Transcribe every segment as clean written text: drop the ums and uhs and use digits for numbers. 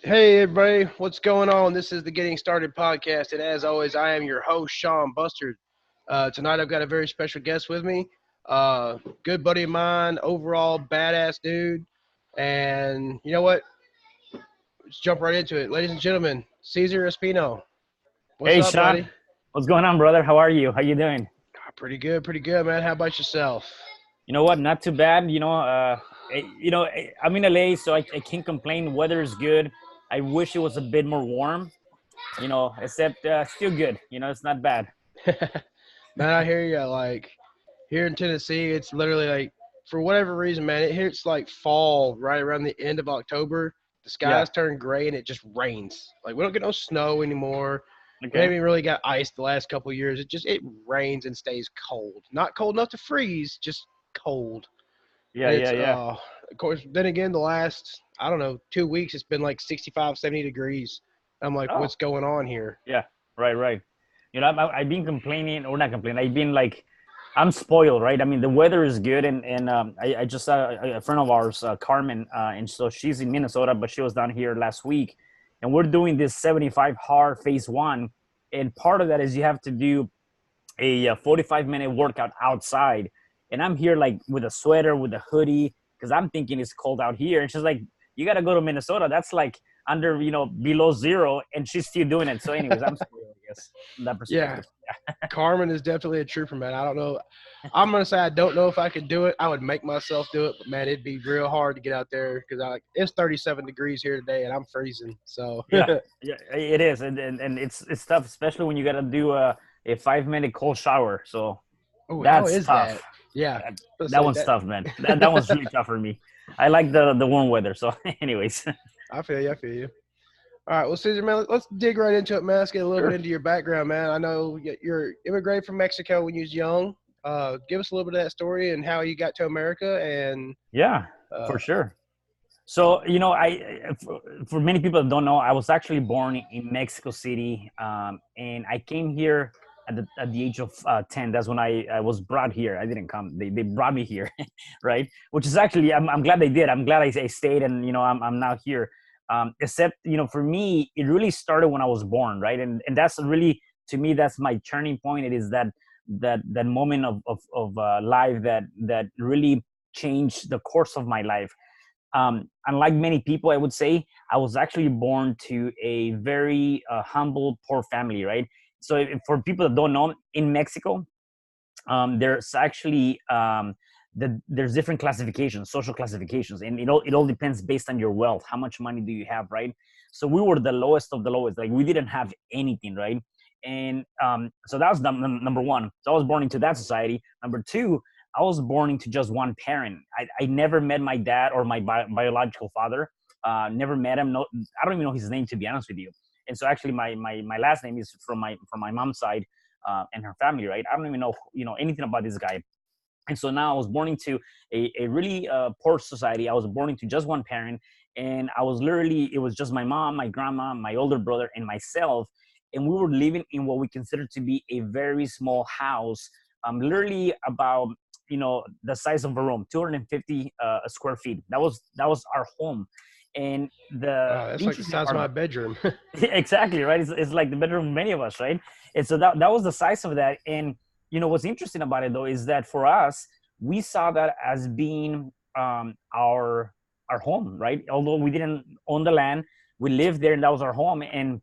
Hey everybody, what's going on? This is the Getting Started podcast, and as always, I am your host, Sean Bustard. Tonight I've got a very special guest with me, good buddy of mine, overall badass dude, and you know what? Let's jump right into it. Ladies and gentlemen, Cesar Espino. What's Hey up, Sean, buddy? what's going on, brother? How are you? How you doing? Pretty good, man. How about yourself? You know what? Not too bad. I'm in LA, so I can't complain. Weather is good. I wish it was a bit more warm. Except still good. It's not bad. Man, I hear you. Like, here in Tennessee, it's literally like, for whatever reason, man, it hits like fall right around the end of October. The Yeah. skies turn gray and it just rains. Like, we don't get no snow anymore. We Okay. haven't even really got ice the last couple of years. It rains and stays cold. Not cold enough to freeze, just cold. Yeah. And Yeah. it's Yeah. of course, then again, the last, I don't know, 2 weeks, it's been like 65, 70 degrees. I'm like, Oh. what's going on here? Yeah. Right. Right. I've been complaining or not complaining. I've been like, I'm spoiled, right? I mean, the weather is good, and I just saw a friend of ours, Carmen, and so she's in Minnesota, but she was down here last week, and we're doing this 75 hard phase one, and part of that is you have to do a 45-minute workout outside, and I'm here like with a sweater, with a hoodie, because I'm thinking it's cold out here, and she's like, "You got to go to Minnesota. That's like under, below zero," and she's still doing it. So, anyways, I'm spoiled, I guess, from that Yeah, perspective. Carmen is definitely a trooper, man. I don't know. I'm gonna say I don't know if I could do it. I would make myself do it, but man, it'd be real hard to get out there because it's 37 degrees here today and I'm freezing. So Yeah, yeah, it is, and it's tough, especially when you got to do a 5-minute cold shower. So oh, how that's is tough. that? Yeah, That, let's that say one's tough, man. That one's really tough for me. I like the warm weather. So, anyways, I feel you. I feel you. All right, well, Cesar, man, let's dig right into it, man. Let's get a little bit sure. into your background, man. I know you're immigrated from Mexico when you was young. Give us a little bit of that story and how you got to America. And Yeah, uh, for sure. So, for many people that don't know, I was actually born in Mexico City, and I came here at the age of 10. That's when I was brought here. I didn't come; they brought me here, right? Which is actually, I'm glad they did. I'm glad I stayed, and I'm now here. Except, for me, it really started when I was born, right? And that's really, to me, that's my turning point. It is that moment of life that really changed the course of my life. Unlike many people, I would say, I was actually born to a very humble, poor family, right? So, for people that don't know, in Mexico, there's actually there's different classifications, social classifications, and it all depends based on your wealth. How much money do you have, right? So we were the lowest of the lowest. Like, we didn't have anything, right? And so that was number one. So I was born into that society. Number two, I was born into just one parent. I never met my dad or my biological father. Never met him. No, I don't even know his name, to be honest with you. And so actually, my last name is from my mom's side, and her family, right? I don't even know anything about this guy. And so now I was born into a really poor society. I was born into just one parent, and I was literally, it was just my mom, my grandma, my older brother, and myself. And we were living in what we consider to be a very small house, literally about the size of a room, 250 square feet. That was our home. And the that's like the interesting size of part, my bedroom. exactly, right? It's like the bedroom of many of us, right? And so that was the size of that. And what's interesting about it, though, is that for us, we saw that as being our home, right? Although we didn't own the land, we lived there, and that was our home. And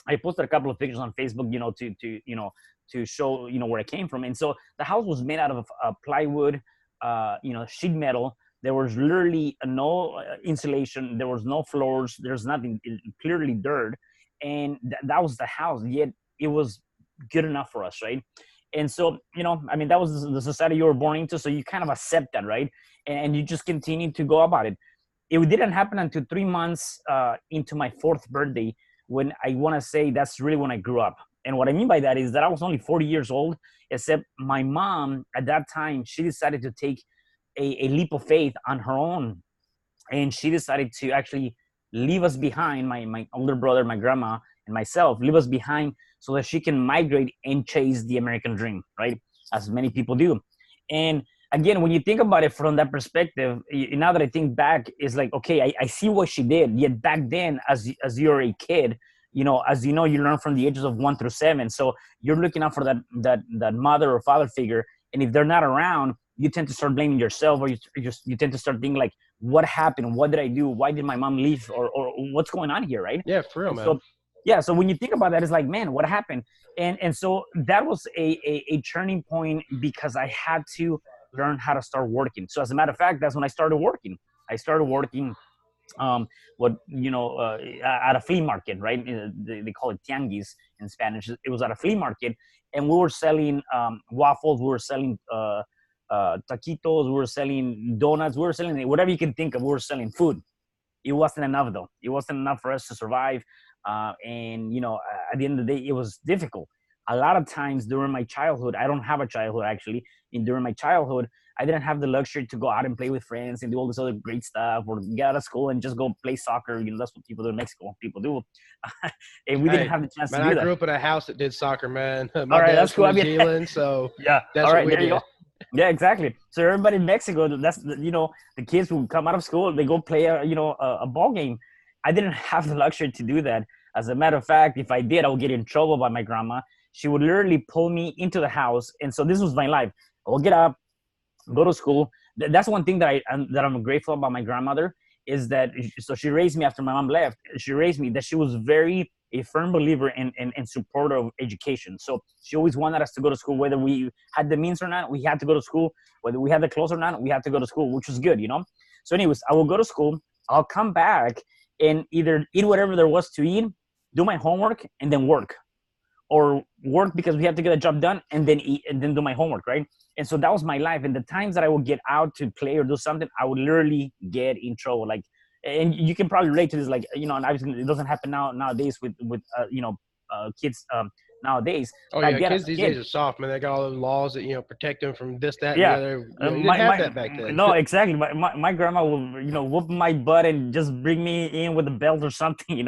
I posted a couple of pictures on Facebook, to show where I came from. And so the house was made out of plywood, sheet metal. There was literally no insulation. There was no floors. There's nothing. Clearly dirt, and that was the house. Yet it was good enough for us, right? And so, I mean, that was the society you were born into. So you kind of accept that, right? And you just continue to go about it. It didn't happen until 3 months into my fourth birthday, when I want to say that's really when I grew up. And what I mean by that is that I was only 40 years old, except my mom at that time, she decided to take a leap of faith on her own. And she decided to actually leave us behind, my older brother, my grandma, and myself, leave us behind so that she can migrate and chase the American dream, right? As many people do. And again, when you think about it from that perspective, now that I think back, it's like, okay, I see what she did. Yet back then, as you're a kid, as you know, you learn from the ages of 1 through 7. So you're looking out for that mother or father figure. And if they're not around, you tend to start blaming yourself, or you tend to start thinking like, what happened? What did I do? Why did my mom leave? Or what's going on here, right? Yeah, for real, And man. so, yeah. So when you think about that, it's like, man, what happened? And so that was a turning point, because I had to learn how to start working. So as a matter of fact, that's when I started working. I started working at a flea market, right? They call it tianguis in Spanish. It was at a flea market, and we were selling waffles, we were selling taquitos, we were selling donuts, we were selling whatever you can think of. We were selling food. It wasn't enough, though. It wasn't enough for us to survive. And at the end of the day, it was difficult. A lot of times during my childhood, I don't have a childhood actually. And during my childhood, I didn't have the luxury to go out and play with friends and do all this other great stuff, or get out of school and just go play soccer. That's what people do in Mexico. People do. And we didn't have the chance man, to do I that. grew up in a house that did soccer, man. My All right, dad's that's cool. from New Zealand, so yeah. that's All right, what we there you did. go. Yeah, exactly. So everybody in Mexico, that's the kids who come out of school, they go play a ball game. I didn't have the luxury to do that. As a matter of fact, if I did, I would get in trouble by my grandma. She would literally pull me into the house, and so this was my life. I would get up, go to school. That's one thing that I'm grateful about my grandmother, is that so she raised me after my mom left. She raised me that she was very a firm believer in supporter of education. So she always wanted us to go to school, whether we had the means or not. We had to go to school, whether we had the clothes or not. We had to go to school, which was good, So, anyways, I will go to school. I'll come back and either eat whatever there was to eat, do my homework, and then work, or work because we have to get a job done, and then eat, and then do my homework, right? And so that was my life. And the times that I would get out to play or do something, I would literally get in trouble. Like, and you can probably relate to this, like, and obviously it doesn't happen nowadays with kids nowadays. Oh yeah, kids these days are soft, man. They got all those laws that protect them from this, that, and the other. You didn't have that back then. No, exactly. My grandma will whoop my butt and just bring me in with a belt or something,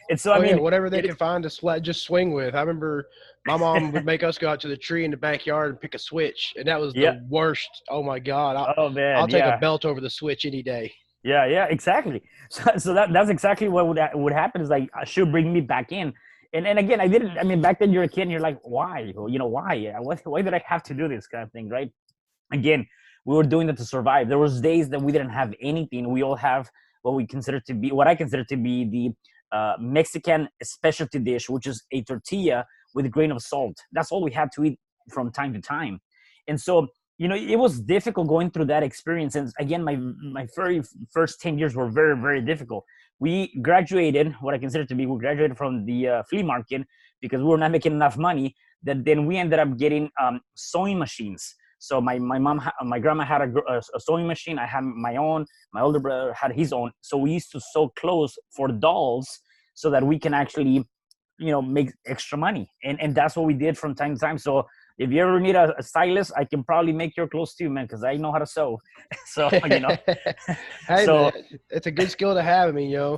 And so I mean, whatever they could find to just swing with. I remember my mom would make us go out to the tree in the backyard and pick a switch, and that was the worst. Oh my God! I'll take a belt over the switch any day. Yeah, exactly. So that's exactly what would happen, is like she'll bring me back in. And again, I didn't. I mean, back then you're a kid and you're like, why? Why? Why did I have to do this kind of thing, right? Again, we were doing that to survive. There was days that we didn't have anything. We all have what I consider to be the Mexican specialty dish, which is a tortilla with a grain of salt. That's all we had to eat from time to time. And so, it was difficult going through that experience. And again, my very first 10 years were very, very difficult. We graduated from the flea market because we were not making enough money. That then we ended up getting sewing machines. So my grandma had a sewing machine. I had my own. My older brother had his own. So we used to sew clothes for dolls so that we can actually, make extra money. And that's what we did from time to time. So if you ever need a stylist, I can probably make your clothes too, man, because I know how to sew. So, Hey, man, it's a good skill to have. I mean,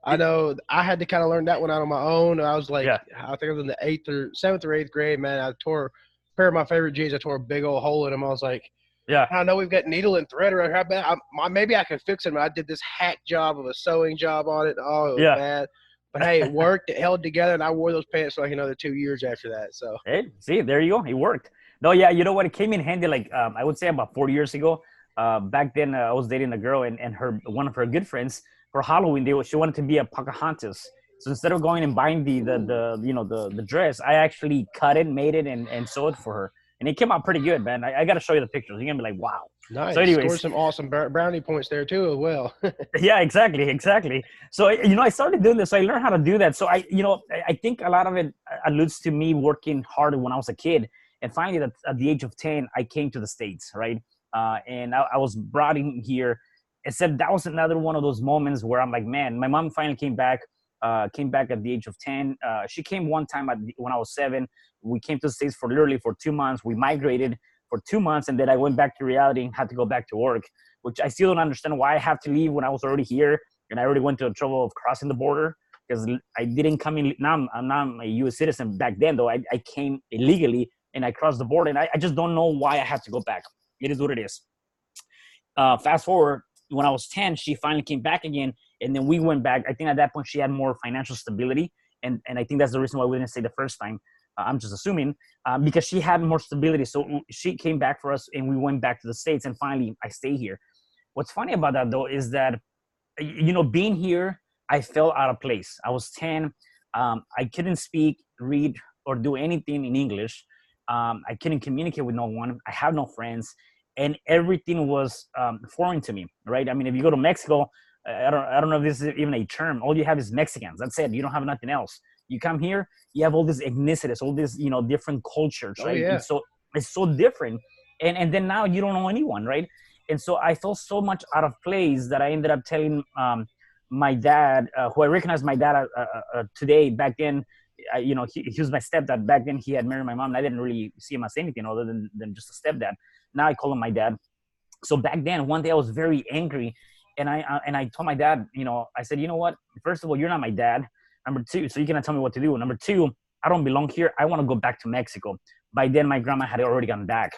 I know I had to kind of learn that one out on my own. I was like, I think I was in the 7th or 8th grade, man. I tore a pair of my favorite jeans. I tore a big old hole in them. I was like, I know we've got needle and thread around here. Maybe I can fix them. I did this hack job of a sewing job on it. Oh, it was bad. But hey, it worked. It held together, and I wore those pants for like another 2 years after that. So hey, see, there you go. It worked. No, yeah, you know what? It came in handy. Like I would say about 4 years ago. Back then, I was dating a girl, and one of her good friends for Halloween, she wanted to be a Pocahontas. So instead of going and buying the dress, I actually cut it, made it, and sewed it for her. And it came out pretty good, man. I got to show you the pictures. You're going to be like, wow. Nice. So anyways, scored some awesome brownie points there too as well. Yeah, exactly. So, I started doing this. So I learned how to do that. So I think a lot of it alludes to me working hard when I was a kid. And finally, at the age of 10, I came to the States, right? And I was brought in here. Except that was another one of those moments where I'm like, man, my mom finally came back at the age of 10. She came one time when I was 7. We came to the States for 2 months. We migrated for 2 months, and then I went back to reality and had to go back to work, which I still don't understand why I have to leave when I was already here. And I already went to the trouble of crossing the border because I didn't come in. Now I'm not a U.S. citizen. Back then, though, I came illegally and I crossed the border, and I just don't know why I have to go back. It is what it is. Fast forward, when I was 10, she finally came back again, and then we went back. I think at that point she had more financial stability, and I think that's the reason why we didn't stay the first time. I'm just assuming, because she had more stability. So she came back for us, and we went back to the States, and finally I stay here. What's funny about that though is that, being here, I felt out of place. I was 10. I couldn't speak, read, or do anything in English. I couldn't communicate with no one. I have no friends, and everything was foreign to me. Right? I mean, if you go to Mexico, I don't know if this is even a term. All you have is Mexicans. That's it. You don't have nothing else. You come here, you have all these ethnicities, all these different cultures, Oh right? yeah. And so it's so different, and then now you don't know anyone, right? And so I felt so much out of place that I ended up telling my dad, who I recognized my dad today. Back then, he was my stepdad. Back then, he had married my mom, and I didn't really see him as anything other than just a stepdad. Now I call him my dad. So back then, one day I was very angry, and I told my dad, I said, you know what? First of all, you're not my dad. Number two, so you cannot tell me what to do. Number two, I don't belong here. I want to go back to Mexico. By then, my grandma had already gone back.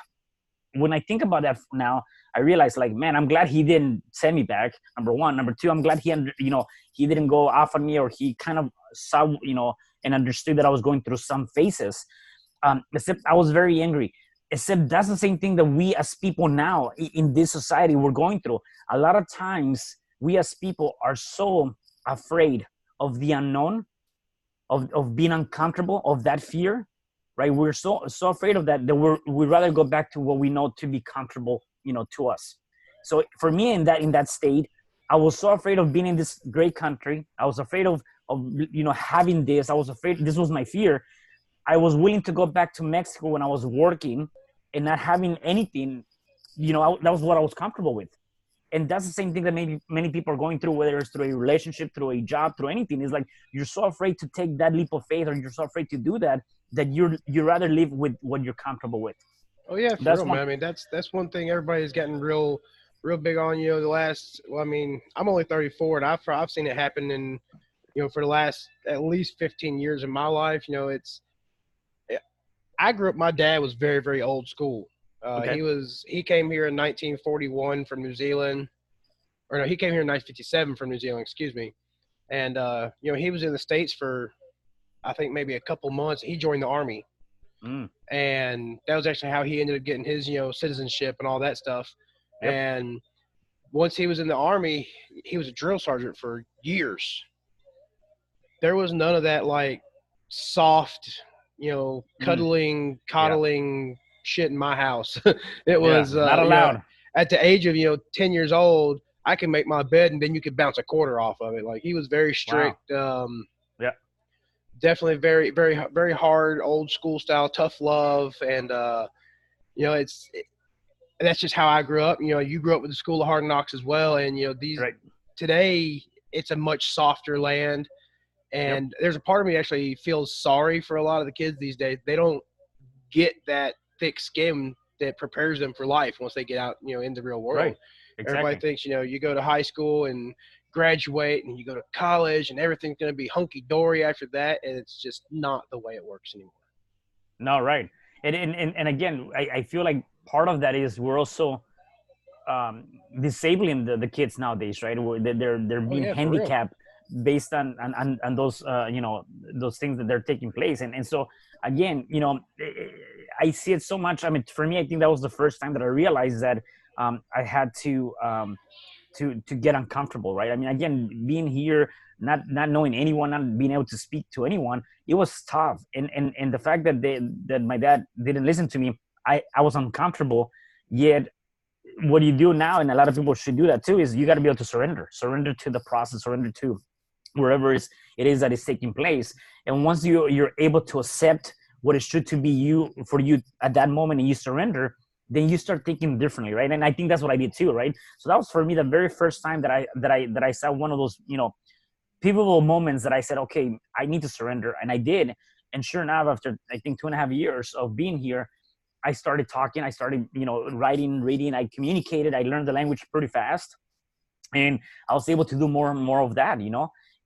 When I think about that now, I realize, like, man, I'm glad he didn't send me back. Number one. Number two, I'm glad he didn't go off on me, or he kind of saw, and understood that I was going through some phases. Except I was very angry. Except that's the same thing that we as people now in this society we're going through. A lot of times we as people are so afraid of the unknown, of being uncomfortable, of that fear, right? We're so afraid of that we'd rather go back to what we know to be comfortable, to us. So for me, in that state, I was so afraid of being in this great country. I was afraid of having this. I was afraid. This was my fear. I was willing to go back to Mexico when I was working and not having anything. That was what I was comfortable with. And that's the same thing that maybe many people are going through, whether it's through a relationship, through a job, through anything. It's like you're so afraid to take that leap of faith, or you're so afraid to do that you rather live with what you're comfortable with. Oh yeah, for That's real, one. man. I mean, that's one thing everybody's getting real big on. The last. Well, I mean, I'm only 34, and I've seen it happen in for the last at least 15 years of my life. I grew up. My dad was very very old school. Okay. He came here in 1941 from New Zealand, or no, he came here in 1957 from New Zealand. Excuse me. And he was in the States for I think maybe a couple months. He joined the Army. Mm. And that was actually how he ended up getting his citizenship and all that stuff. Yep. And once he was in the Army, he was a drill sergeant for years. There was none of that like soft, cuddling, coddling shit in my house. It was not allowed. at the age of 10 years old, I can make my bed and then you could bounce a quarter off of it. Like he was very strict. Wow. Yeah. Definitely very, very, very hard, old school style, tough love. And, that's just how I grew up. You grew up with the school of hard knocks as well. And, Right. today it's a much softer land. And there's a part of me actually feels sorry for a lot of the kids these days. They don't get that thick skin that prepares them for life once they get out, in the real world. Right. Exactly. Everybody thinks, you go to high school and graduate and you go to college and everything's going to be hunky-dory after that, and it's just not the way it works anymore. No, right. And again, I feel like part of that is we're also disabling the kids nowadays, right? They're being handicapped based on those those things that they're taking place. And so again, I see it so much. I mean, for me, I think that was the first time that I realized that I had to get uncomfortable, right? I mean, again, being here, not knowing anyone, not being able to speak to anyone, it was tough. And the fact that my dad didn't listen to me, I was uncomfortable. Yet what you do now, and a lot of people should do that too, is you got to be able to surrender to the process, surrender to wherever it is that is taking place. And once you're able to accept what it should to be for you at that moment, and you surrender, then you start thinking differently, right? And I think that's what I did too, right? So that was for me the very first time that I saw one of those, pivotal moments that I said, okay, I need to surrender, and I did. And sure enough, after I think 2.5 years of being here, I started talking. I started, writing, reading. I communicated. I learned the language pretty fast, and I was able to do more and more of that,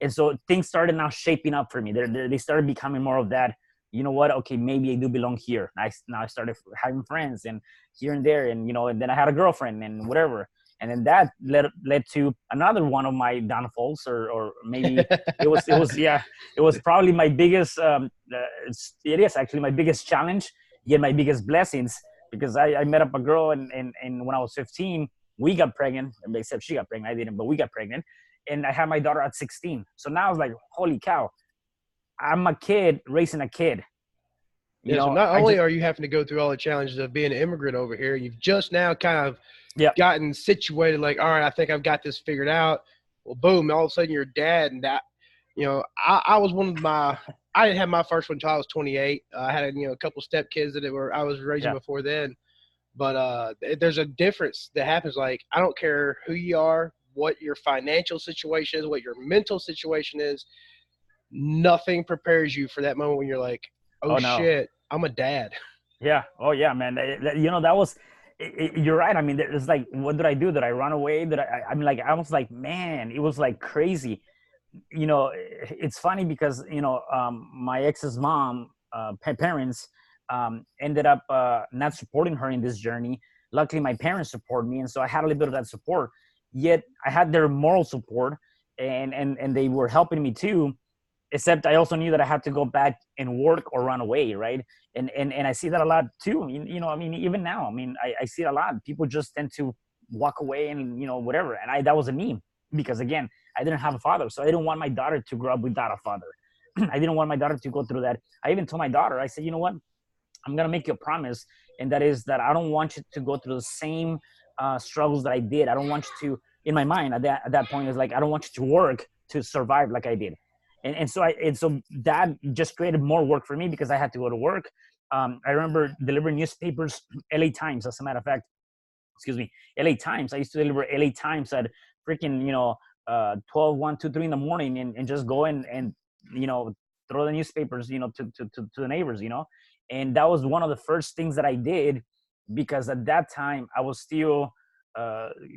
And so things started now shaping up for me. They started becoming more of that. You know what? Okay, maybe I do belong here. Now I started having friends and here and there, and and then I had a girlfriend and whatever. And then that led to another one of my downfalls, or maybe yeah, it was probably my biggest it is actually my biggest challenge, yet my biggest blessings, because I met up a girl, and when I was 15, we got pregnant, except she got pregnant, I didn't, but we got pregnant, and I had my daughter at 16. So now I was like, holy cow, I'm a kid raising a kid. You Yeah, so know, not I only just are you having to go through all the challenges of being an immigrant over here, you've just now kind of yeah gotten situated like, all right, I think I've got this figured out. Well, boom, all of a sudden you're dad. And that, I was I didn't have my first one until I was 28. I had, a couple step kids I was raising yeah before then. But there's a difference that happens. Like, I don't care who you are, what your financial situation is, what your mental situation is. Nothing prepares you for that moment when you're like, oh oh no shit, I'm a dad. yeah oh yeah man, that was you're right. I mean, it's like, what did I do? Did I run away? I mean, like, I was like, man, it was like crazy. It's funny because my ex's mom, parents, ended up not supporting her in this journey. Luckily my parents support me, and so I had a little bit of that support, yet I had their moral support, and they were helping me too, except I also knew that I had to go back and work or run away, right? And I see that a lot too. I mean, even now, I mean, I see it a lot. People just tend to walk away and whatever. And that was a me, because again, I didn't have a father, so I didn't want my daughter to grow up without a father. I didn't want my daughter to go through that. I even told my daughter, I said, you know what? I'm gonna make you a promise, and that is that I don't want you to go through the same struggles that I did. I don't want you to, in my mind at that point, is like, I don't want you to work to survive like I did. And so that just created more work for me because I had to go to work. I remember delivering newspapers, LA Times, as a matter of fact, excuse me, LA Times. I used to deliver LA Times at freaking, 12, 1, 2, 3 in the morning, and just go and you know, throw the newspapers, to the neighbors, and that was one of the first things that I did, because at that time I was still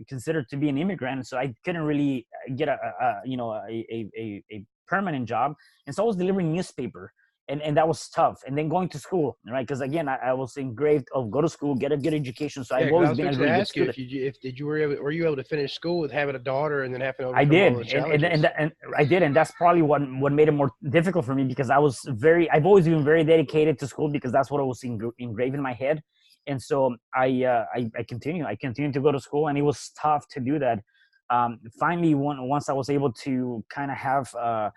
considered to be an immigrant, so I couldn't really get a permanent job, and so I was delivering newspaper, and that was tough. And then going to school, right? Because again, I was engraved of go to school, get a good education. So Yeah, I've because I always was been a fixing to really good ask you student. if were you able to finish school with having a daughter and then having to I overcome all did, the and challenges. I did, and that's probably what made it more difficult for me, because I've always been very dedicated to school, because that's what was engraved in my head. And so I continued to go to school, and it was tough to do that. Finally, once I was able to kind of have uh,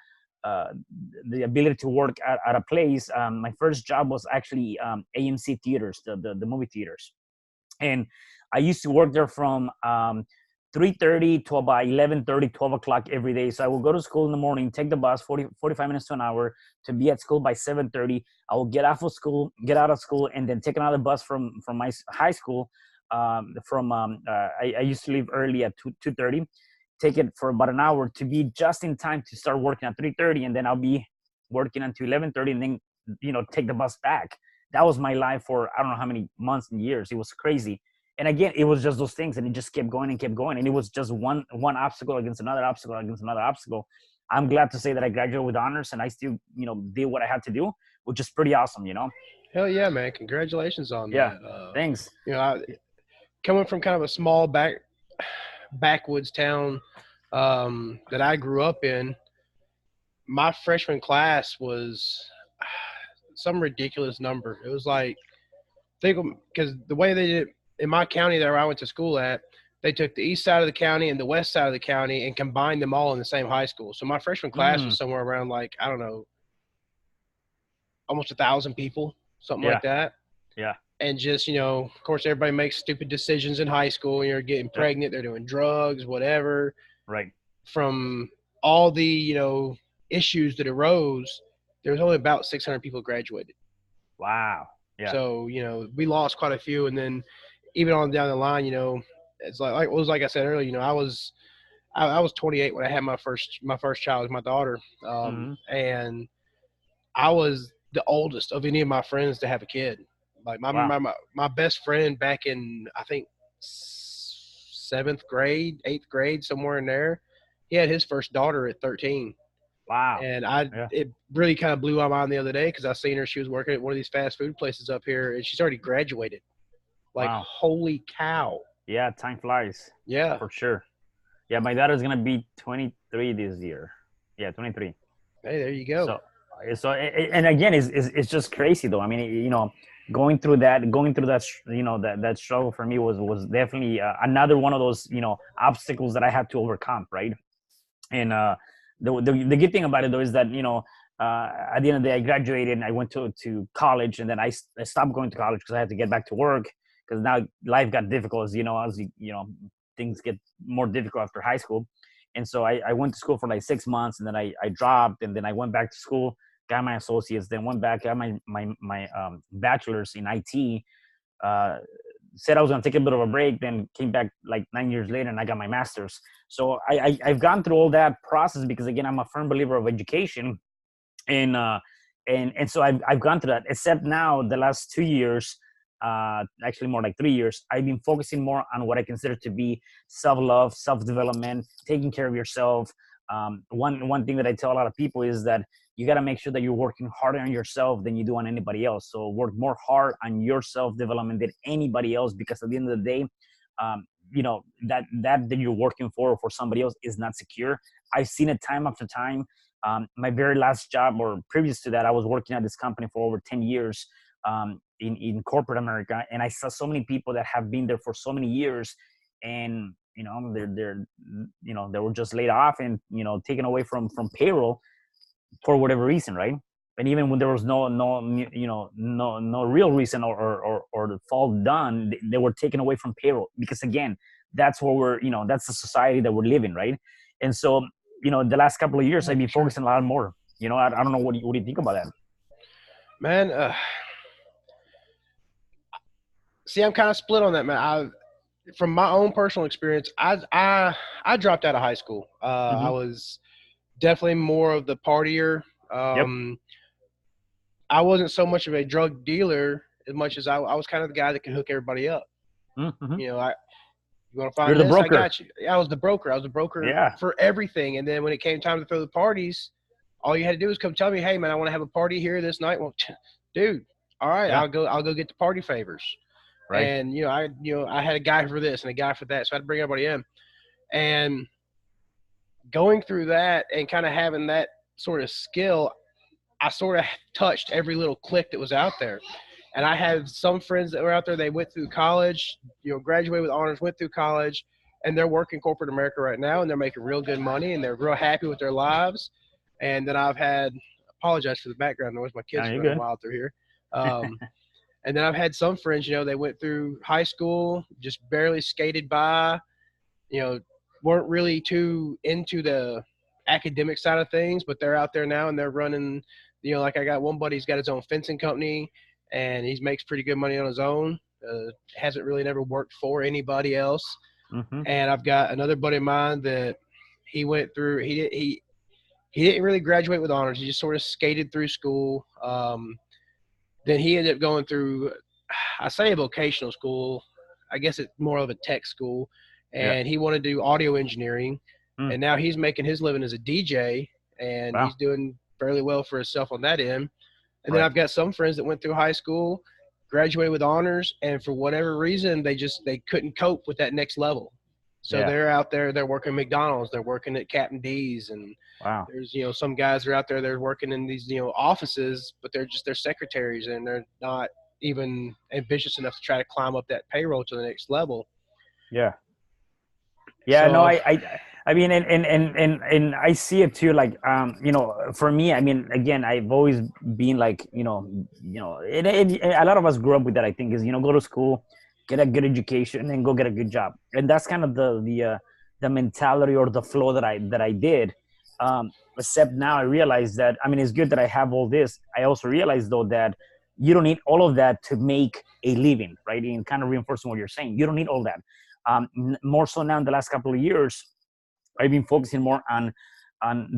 the ability to work at a place, my first job was actually AMC theaters, the movie theaters. And I used to work there from 3:30 to about 11:30, 12 o'clock every day. So I will go to school in the morning, take the bus 45 minutes to an hour to be at school by 7:30. I will get out of school, and then take another bus from my high school. I used to leave early at 2:30, take it for about an hour to be just in time to start working at 3:30, and then I'll be working until 11:30, and then take the bus back. That was my life for I don't know how many months and years. It was crazy. And again, it was just those things, and it just kept going and kept going, and it was just one obstacle against another obstacle against another obstacle. I'm glad to say that I graduated with honors, and I still did what I had to do, which is pretty awesome. Hell yeah, man! Congratulations on Yeah, that. thanks. Coming from kind of a small backwoods town that I grew up in, my freshman class was some ridiculous number. It was like, think, because the way they did it in my county there where I went to school at, they took the east side of the county and the west side of the county and combined them all in the same high school. So my freshman class Mm, was somewhere around, like, I don't know, almost 1,000 people, something like yeah, that. yeah, And just, of course, everybody makes stupid decisions in high school. You're getting yeah, pregnant, they're doing drugs, whatever. right. From all the, issues that arose, there was only about 600 people graduated. Wow. Yeah. So, we lost quite a few. And then even on down the line, it's like it was like I said earlier, I was 28 when I had my first child was my daughter. Hmm. And I was the oldest of any of my friends to have a kid. Like Wow. my best friend back in, I think, seventh grade, eighth grade, somewhere in there, he had his first daughter at 13. Wow. And Yeah. it really kind of blew my mind the other day because I seen her. She was working at one of these fast food places up here, and she's already graduated. Like, Wow. holy cow! Yeah, time flies. Yeah. For sure. Yeah, my daughter's gonna be 23 this year. Yeah, 23. Hey, there you go. So, and again, it's just crazy though. I mean, going through that, that struggle for me was definitely another one of those, obstacles that I had to overcome, right? And the good thing about it though is that at the end of the day I graduated and I went to college, and then I stopped going to college because I had to get back to work, because now life got difficult, as things get more difficult after high school. And so I went to school for like 6 months, and then I dropped, and then I went back to school, got my associates, then went back, got my bachelor's in IT. uh, Said I was going to take a bit of a break, then came back like 9 years later, and I got my master's. So I've gone through all that process because, again, I'm a firm believer of education, and so I've gone through that. Except now, the last 2 years, actually more like 3 years, I've been focusing more on what I consider to be self-love, self-development, taking care of yourself. One thing that I tell a lot of people is that you got to make sure that you're working harder on yourself than you do on anybody else. So work more hard on your self-development than anybody else, because at the end of the day, that you're working for somebody else is not secure. I've seen it time after time. My very last job, or previous to that, I was working at this company for over 10 years, in corporate America, and I saw so many people that have been there for so many years, and they were just laid off and taken away from payroll for whatever reason, right? And even when there was no real reason or the fault done, they were taken away from payroll, because again, that's what that's the society that we're living, right? And so the last couple of years I've been focusing a lot more. I don't know, what do you think about that? Man, see, I'm kind of split on that, man. From my own personal experience, I dropped out of high school. I Mm-hmm. was definitely more of the partier. Yep. I wasn't so much of a drug dealer as much as I was kind of the guy that could hook everybody up. Mm-hmm. You know, you want to You're find the this? I broker. got you. I was the broker. I was the broker Yeah. for everything. And then when it came time to throw the parties, all you had to do was come tell me, hey man, I want to have a party here this night. Well, dude, all right, Yeah. I'll go get the party favors. Right. And I had a guy for this and a guy for that, so I had to bring everybody in. And going through that and kind of having that sort of skill, I sort of touched every little clique that was out there. And I had some friends that were out there. They went through college, graduated with honors, went through college, and they're working corporate America right now, and they're making real good money, and they're real happy with their lives. And then I've had, apologize for the background noise, my kids Yeah, are you're running good. wild through here. And then I've had some friends, they went through high school, just barely skated by, you know, weren't really too into the academic side of things, but they're out there now and they're running, like I got one buddy, he's got his own fencing company and he makes pretty good money on his own. Hasn't really never worked for anybody else. Mm-hmm. And I've got another buddy of mine that he went through, he didn't really graduate with honors. He just sort of skated through school. Then he ended up going through, I say a vocational school. I guess it's more of a tech school. Yeah. And he wanted to do audio engineering. Mm. And now he's making his living as a DJ, and Wow. he's doing fairly well for himself on that end. And then Right. I've got some friends that went through high school, graduated with honors, and for whatever reason, they couldn't cope with that next level. So Yeah. they're out there, they're working McDonald's, they're working at Captain D's, and Wow. there's some guys are out there, they're working in these offices, but they're secretaries and they're not even ambitious enough to try to climb up that payroll to the next level. Yeah. Yeah, no, So I mean, and I see it too. Like, for me, I mean, again, I've always been like, a lot of us grew up with that. I think is go to school, get a good education, and go get a good job, and that's kind of the mentality or the flow that I did. Except now I realize that, I mean, it's good that I have all this. I also realize though that you don't need all of that to make a living, right? And kind of reinforcing what you're saying, you don't need all that. More so now in the last couple of years, I've been focusing more on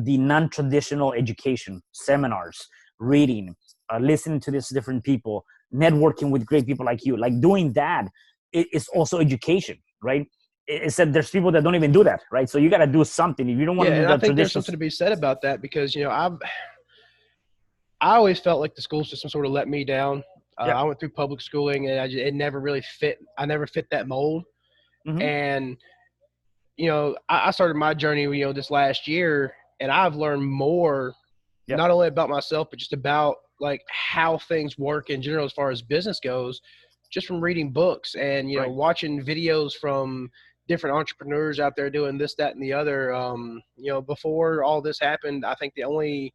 the non-traditional education, seminars, reading, listening to these different people, networking with great people like you. Like doing that is also education, right? It's that there's people that don't even do that, right? So you got to do something. If you don't want yeah, to do and I the think there's traditional, something to be said about that because I always felt like the school system sort of let me down. yeah, I went through public schooling and it never really fit. I never fit that mold. Mm-hmm. And, I started my journey, this last year, and I've learned more, Yep. not only about myself, but just about like how things work in general as far as business goes, just from reading books and, Right. watching videos from different entrepreneurs out there doing this, that, and the other. Before all this happened, I think the only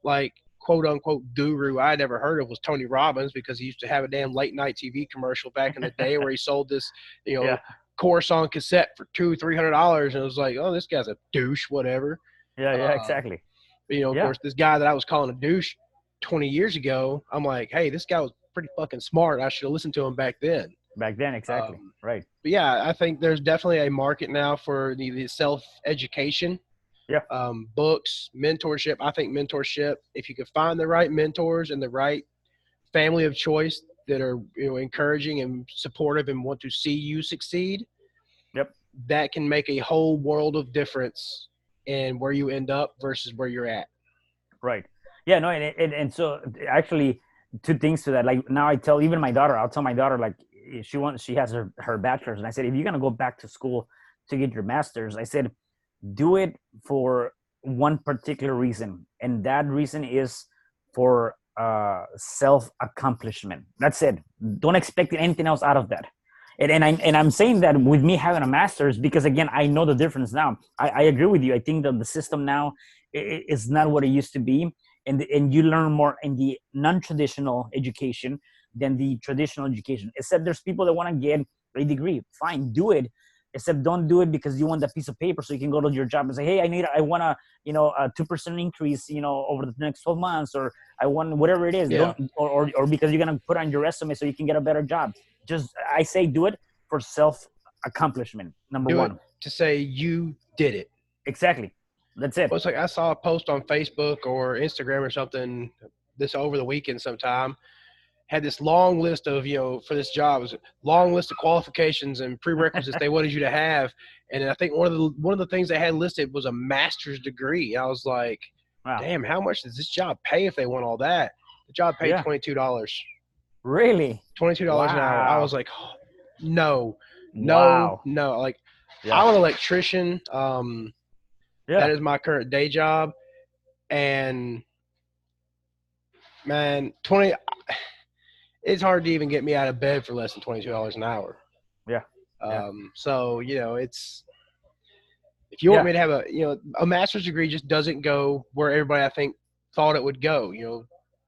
like quote unquote guru I'd ever heard of was Tony Robbins, because he used to have a damn late night TV commercial back in the day where he sold this, Yeah. course on cassette for $200-$300, and it was like, oh, this guy's a douche, whatever. Yeah. Yeah. Uh, Exactly. of Yeah. course, this guy that I was calling a douche 20 years ago, I'm like, hey, this guy was pretty fucking smart. I should have listened to him back then. Back then, exactly. Right. But yeah, I think there's definitely a market now for the self-education, Yeah. books, mentorship. I think mentorship, if you can find the right mentors and the right family of choice that are encouraging and supportive and want to see you succeed, Yep. that can make a whole world of difference in where you end up versus where you're at. Right. Yeah. No. And so actually, two things to that. Like now, I'll tell my daughter, like she has her bachelor's, and I said, if you're gonna go back to school to get your master's, I said, do it for one particular reason, and that reason is for self accomplishment. That's it. Don't expect anything else out of that. And I'm saying that with me having a master's, because again, I know the difference now. I agree with you. I think that the system now is not what it used to be, and you learn more in the non-traditional education than the traditional education. Except there's people that want to get a degree. Fine, do it. Except don't do it because you want that piece of paper so you can go to your job and say, hey, I want a 2% increase over the next 12 months, or I want whatever it is. Yeah. Don't, or because you're gonna put on your resume so you can get a better job. Just I say do it for self accomplishment. Number Do one. it to say you did it. Exactly. That's it. Well, it's like I saw a post on Facebook or Instagram or something this over the weekend sometime. Had this long list of, for this job, it was a long list of qualifications and prerequisites they wanted you to have. And I think one of the things they had listed was a master's degree. I was like, Wow. damn, how much does this job pay if they want all that? The job paid $22. Really? $22 an hour. I was like, oh, no. Like, Yeah. I'm an electrician. That is my current day job. And man, it's hard to even get me out of bed for less than $22 an hour. Yeah. So, it's, if you want me to have a master's degree just doesn't go where everybody I think thought it would go,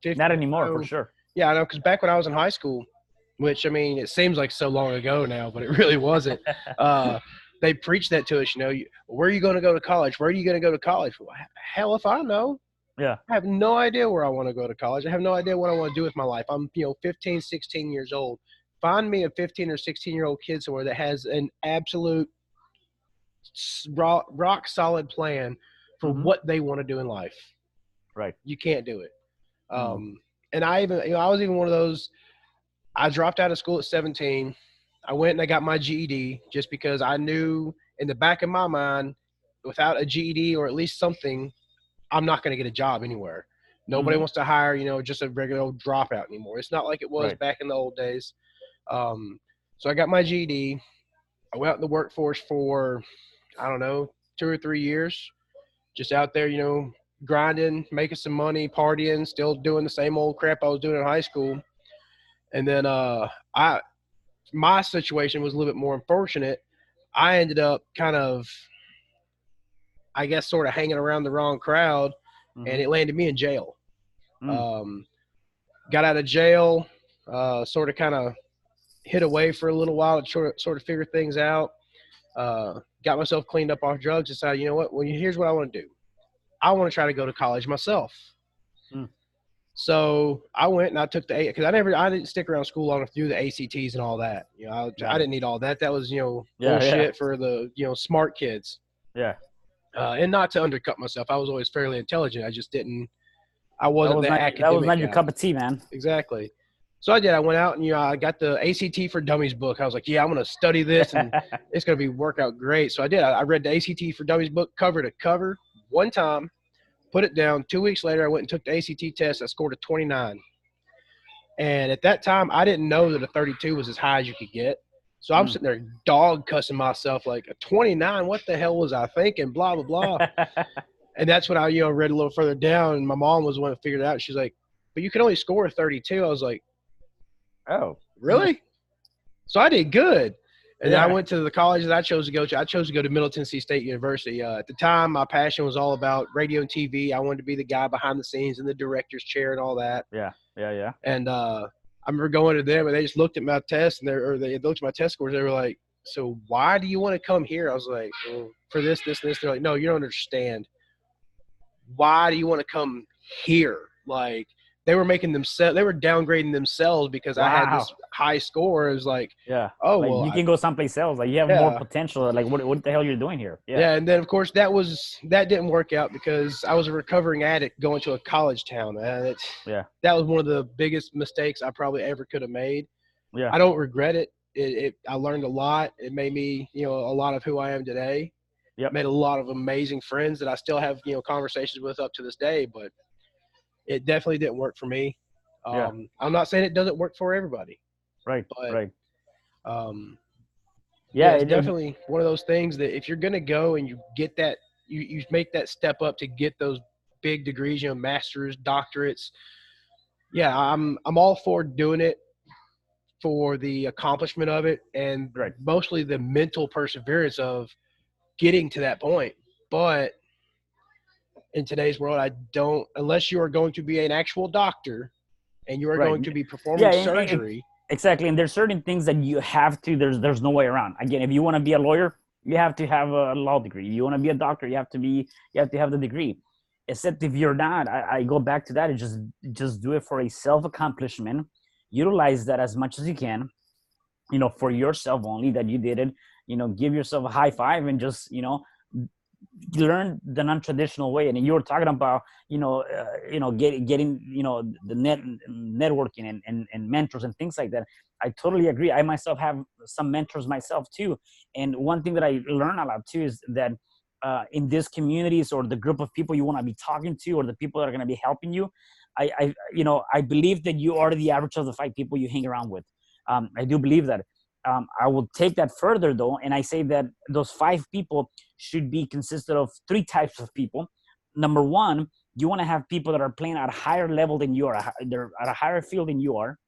50, Not anymore, for sure. Yeah, I know. Cause back when I was in high school, which, I mean, it seems like so long ago now, but it really wasn't. They preached that to us, where are you going to go to college? Where are you going to go to college? Well, hell if I know. Yeah. I have no idea where I want to go to college. I have no idea what I want to do with my life. I'm, 15, 16 years old. Find me a 15 or 16-year-old kid somewhere that has an absolute rock solid plan for what they want to do in life. Right. You can't do it. And I was even one of those. I dropped out of school at 17. I went and I got my GED just because I knew in the back of my mind, without a GED or at least something, I'm not going to get a job anywhere. Nobody wants to hire, just a regular old dropout anymore. It's not like it was back in the old days. So I got my GED. I went out in the workforce for, I don't know, 2 or 3 years, just out there, grinding, making some money, partying, still doing the same old crap I was doing in high school. And then my situation was a little bit more unfortunate. I ended up kind of, I guess, sort of hanging around the wrong crowd, and it landed me in jail. Got out of jail, sort of kind of hid away for a little while to sort of figure things out. Got myself cleaned up off drugs, decided, you know what, well, here's what I want to do. I want to try to go to college myself. So I went and I took because I didn't stick around school long enough to do the ACTs and all that. I didn't need all that. That was, bullshit for the, smart kids. Yeah. And not to undercut myself. I was always fairly intelligent. I just I wasn't that academic. That was not your cup of tea, man. Exactly. So I did. I went out and, I got the ACT for Dummies book. I was like, yeah, I'm going to study this and it's going to work out great. So I did. I read the ACT for Dummies book cover to cover one time. Put it down. 2 weeks later, I went and took the ACT test. I scored a 29. And at that time, I didn't know that a 32 was as high as you could get. So I'm sitting there dog cussing myself like, a 29, what the hell was I thinking? Blah, blah, blah. And that's when I, read a little further down, and my mom was the one that figured it out. She's like, but you can only score 32. I was like, Oh, really? So I did good. And then I yeah. went to the college that I chose to go to. I chose to go to Middle Tennessee State University. At the time, my passion was all about radio and TV. I wanted to be the guy behind the scenes in the director's chair and all that. Yeah. And I remember going to them, and they just looked at my test, and they looked at my test scores. They were like, so why do you want to come here? I was like, well, for this, this, and this. They're like, no, you don't understand. Why do you want to come here? Like, they were making themselves, they were downgrading themselves because I had this high score. It was like, oh, like, well, you can go someplace else. Like, you have more potential. Like, what the hell you're doing here? Yeah. And then of course that didn't work out because I was a recovering addict going to a college town. And that was one of the biggest mistakes I probably ever could have made. Yeah. I don't regret it. I learned a lot. It made me, a lot of who I am today. Yep. Made a lot of amazing friends that I still have, conversations with up to this day, but it definitely didn't work for me. I'm not saying it doesn't work for everybody. Right. But, right. It's definitely one of those things that if you're going to go and you get that, you make that step up to get those big degrees, masters, doctorates. Yeah, I'm all for doing it for the accomplishment of it and mostly the mental perseverance of getting to that point. But in today's world, I don't, unless you are going to be an actual doctor and you are going to be performing surgery. Exactly. And there's certain things that you have to, there's no way around. Again, if you want to be a lawyer, you have to have a law degree. If you want to be a doctor, you have to have the degree. Except if you're not, I go back to that and just do it for a self-accomplishment. Utilize that as much as you can, for yourself only, that you did it, give yourself a high five and just, learn the non-traditional way. And you were talking about getting the networking and mentors and things like that. I totally agree. I myself have some mentors myself too, and one thing that I learn a lot too is that in these communities or the group of people you want to be talking to or the people that are going to be helping you, I believe that you are the average of the 5 people you hang around with. I do believe that. I will take that further though, and I say that those 5 people should be consisted of 3 types of people. Number 1, you want to have people that are playing at a higher level than you are. They're at a higher field than you are,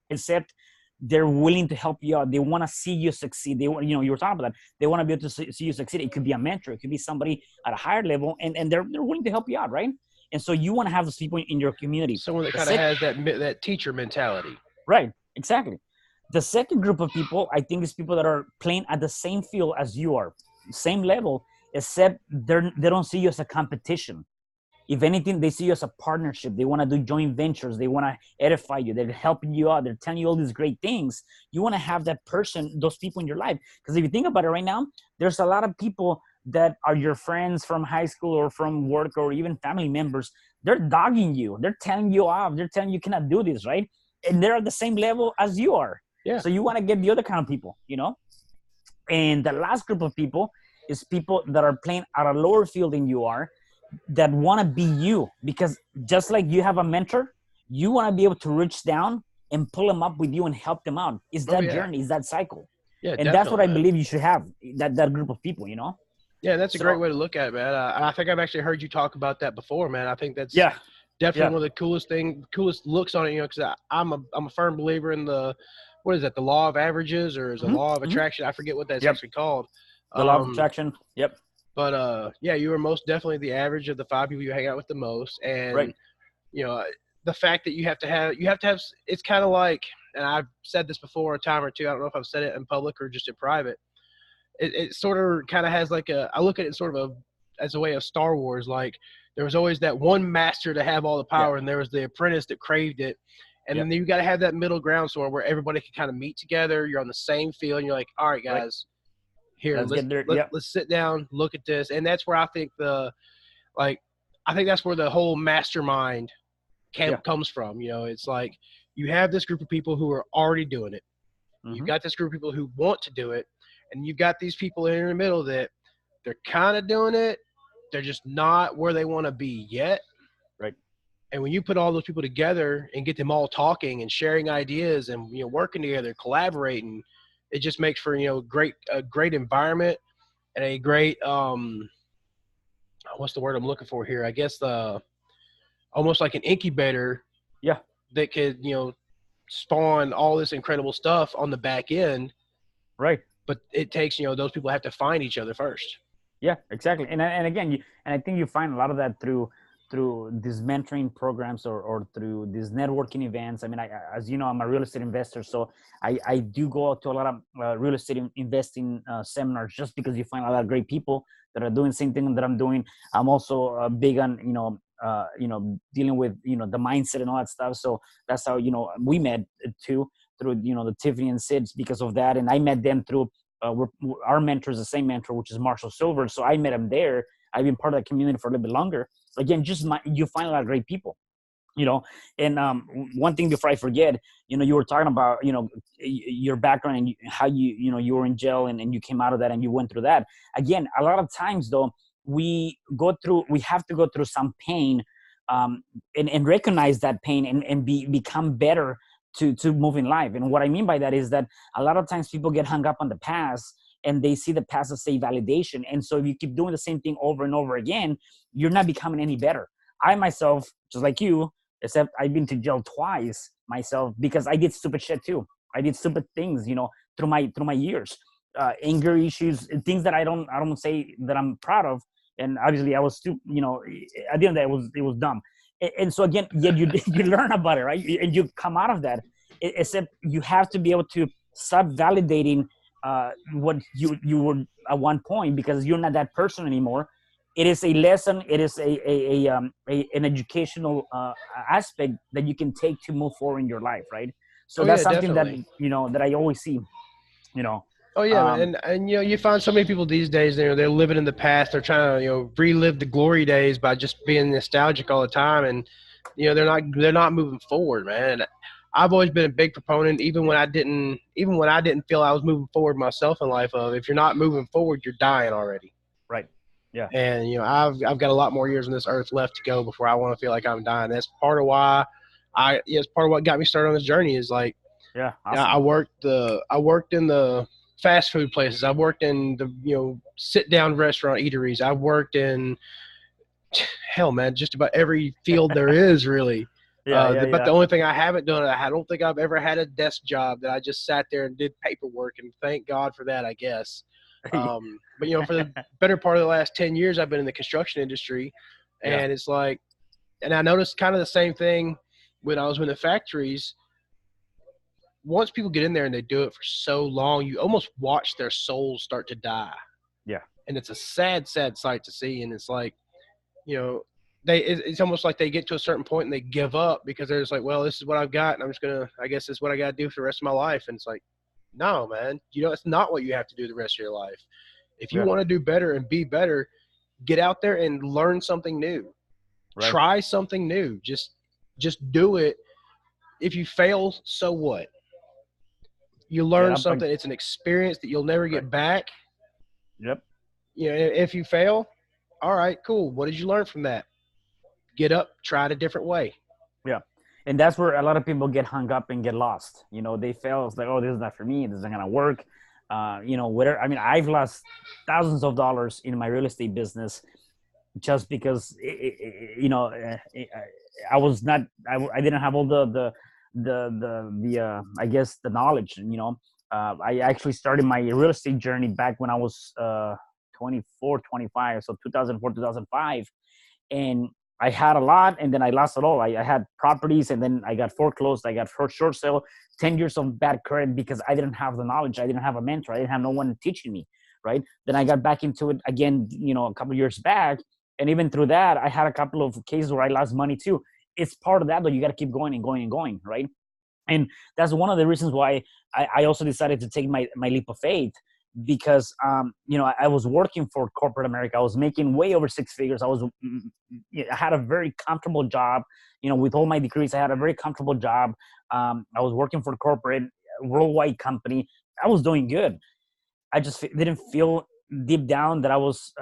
except they're willing to help you out. They want to see you succeed. You were talking about that. They want to be able to see you succeed. It could be a mentor. It could be somebody at a higher level, and they're willing to help you out, right? And so you want to have those people in your community. Someone that kind of has that teacher mentality. Right, exactly. The second group of people, I think, is people that are playing at the same field as you are, same level, except they don't see you as a competition. If anything, they see you as a partnership. They want to do joint ventures. They want to edify you. They're helping you out. They're telling you all these great things. You want to have that person, those people in your life. Because if you think about it right now, there's a lot of people that are your friends from high school or from work or even family members. They're dogging you. They're telling you off. They're telling you cannot do this, right? And they're at the same level as you are. Yeah. So you want to get the other kind of people, And the last group of people is people that are playing at a lower field than you are, that want to be you. Because just like you have a mentor, you want to be able to reach down and pull them up with you and help them out. It's that journey, it's that cycle. Yeah, and that's what I believe you should have, that group of people, Yeah, that's a great way to look at it, man. I think I've actually heard you talk about that before, man. I think that's definitely one of the coolest looks on it, because I'm a firm believer in the law of averages, or is a law of attraction? I forget what that's actually called. The law of attraction. Yep. But you are most definitely the average of the 5 people you hang out with the most. And the fact that you have to have it's kind of like, and I've said this before a time or two, I don't know if I've said it in public or just in private. It sort of kind of has like I look at it sort of as a way of Star Wars. Like, there was always that one master to have all the power, and there was the apprentice that craved it. And then you got to have that middle ground where everybody can kind of meet together. You're on the same field, and you're like, all right, guys, here, let's sit down, look at this. And that's where I think that's where the whole mastermind comes from. It's like you have this group of people who are already doing it. Mm-hmm. You've got this group of people who want to do it. And you've got these people in the middle that they're kind of doing it. They're just not where they want to be yet. Right. And when you put all those people together and get them all talking and sharing ideas and working together, collaborating, it just makes for, a great environment and a great, what's the word I'm looking for here? I guess almost like an incubator Yeah. that could, spawn all this incredible stuff on the back end. Right. But it takes, those people have to find each other first. Yeah, exactly. And again, and I think you find a lot of that through these mentoring programs, or through these networking events. I mean, as you know, I'm a real estate investor, so I do go out to a lot of real estate investing seminars, just because you find a lot of great people that are doing the same thing that I'm doing. I'm also big on dealing with the mindset and all that stuff. So that's how we met too, through the Tiffany and Sid's, because of that. And I met them through our mentor is the same mentor, which is Marshall Silver. So I met him there. I've been part of that community for a little bit longer. Again, you find a lot of great people, and one thing before I forget, you were talking about, your background, and how you were in jail, and you came out of that, and you went through that. Again, a lot of times though, we have to go through some pain, and recognize that pain, and become better to move in life. And what I mean by that is that a lot of times people get hung up on the past, and they see the past as a validation. And so if you keep doing the same thing over and over again, you're not becoming any better. I myself, just like you, except I've been to jail twice myself, because I did stupid shit too. I did stupid things, through my years, anger issues, things that I don't say that I'm proud of. And obviously I was stupid, at the end of the day, it was dumb. And so again, yet you learn about it, right? And you come out of that. Except you have to be able to stop validating what you were at one point, because you're not that person anymore. It is a lesson. It is an educational aspect that you can take to move forward in your life, right? So that's something definitely. that I always see. Oh yeah, and you find so many people these days. They're living in the past. They're trying to relive the glory days by just being nostalgic all the time, and they're not moving forward, man. I've always been a big proponent, even when I didn't feel I was moving forward myself in life. Of if you're not moving forward, you're dying already. Right. Yeah. And I've got a lot more years on this earth left to go before I want to feel like I'm dying. That's part of why it's part of what got me started on this journey. Is like, yeah, awesome. I worked in the fast food places. I've worked in the sit down restaurant eateries. I've worked in hell, man, just about every field there is, really. But the only thing I haven't done, I don't think I've ever had a desk job that I just sat there and did paperwork, and thank God for that, I guess. But for the better part of the last 10 years, I've been in the construction industry, and it's like, and I noticed kind of the same thing when I was in the factories. Once people get in there and they do it for so long, you almost watch their souls start to die. Yeah. And it's a sad, sad sight to see. And it's like, it's almost like they get to a certain point and they give up, because they're just like, well, this is what I've got, and I guess this is what I got to do for the rest of my life. And it's like, no, man, it's not what you have to do the rest of your life. If you want to do better and be better, get out there and learn something new. Right. Try something new. Just do it. If you fail, so what? You learn something. It's an experience that you'll never get back. Yep. If you fail, all right, cool. What did you learn from that? Get up, try it a different way. Yeah. And that's where a lot of people get hung up and get lost. They fail. It's like, oh, this is not for me. This isn't going to work. Whatever. I mean, I've lost thousands of dollars in my real estate business just because, I was not, I didn't have all the I guess the knowledge. I actually started my real estate journey back when I was 24, 25, so 2004, 2005, and I had a lot, and then I lost it all. I had properties, and then I got foreclosed. I got short sale, 10 years of bad credit because I didn't have the knowledge. I didn't have a mentor. I didn't have no one teaching me, right? Then I got back into it again, a couple of years back, and even through that, I had a couple of cases where I lost money too. It's part of that, though. You got to keep going and going and going, right? And that's one of the reasons why I also decided to take my leap of faith, because, I was working for corporate America. I was making way over six figures. I had a very comfortable job, with all my degrees. I had a very comfortable job. I was working for a corporate worldwide company. I was doing good. I just didn't feel deep down that I was,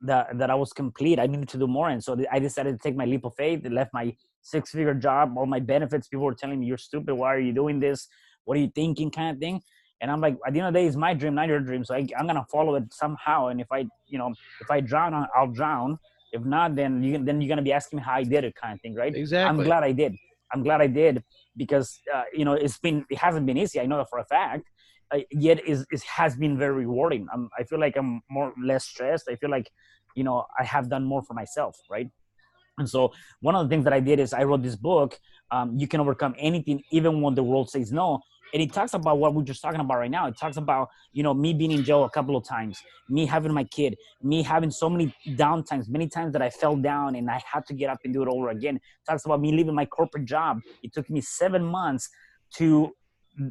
that I was complete. I needed to do more. And so I decided to take my leap of faith. I left my six-figure job, all my benefits. People were telling me, you're stupid. Why are you doing this? What are you thinking? Kind of thing. And I'm like, at the end of the day, it's my dream, not your dream. So I'm going to follow it somehow. And if I drown, I'll drown. If not, then you're going to be asking me how I did it, kind of thing. Right. I'm Exactly. glad I did. I'm glad I did, because, it hasn't been easy. I know that for a fact. Yet it has been very rewarding. I feel like I'm less stressed. I feel like, I have done more for myself. Right. And so one of the things that I did is I wrote this book, You Can Overcome Anything, Even When the World Says No. And it talks about what we're just talking about right now. It talks about, me being in jail a couple of times, me having my kid, me having so many down times, many times that I fell down and I had to get up and do it over again. It talks about me leaving my corporate job. It took me 7 months to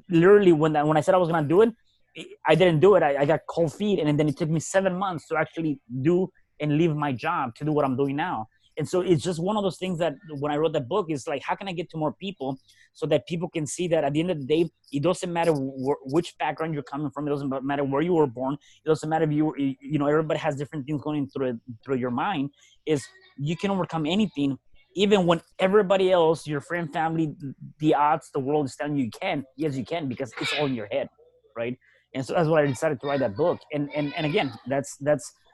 literally, when I said I was going to do it, I didn't do it. I got cold feet. And then it took me 7 months to actually do and leave my job to do what I'm doing now. And so it's just one of those things that when I wrote that book, is like, how can I get to more people so that people can see that at the end of the day, it doesn't matter which background you're coming from. It doesn't matter where you were born. It doesn't matter if everybody has different things going through your mind. Is you can overcome anything, even when everybody else, your friend, family, the odds, the world is telling you can. Yes, you can, because it's all in your head, right? And so that's why I decided to write that book. And again, that's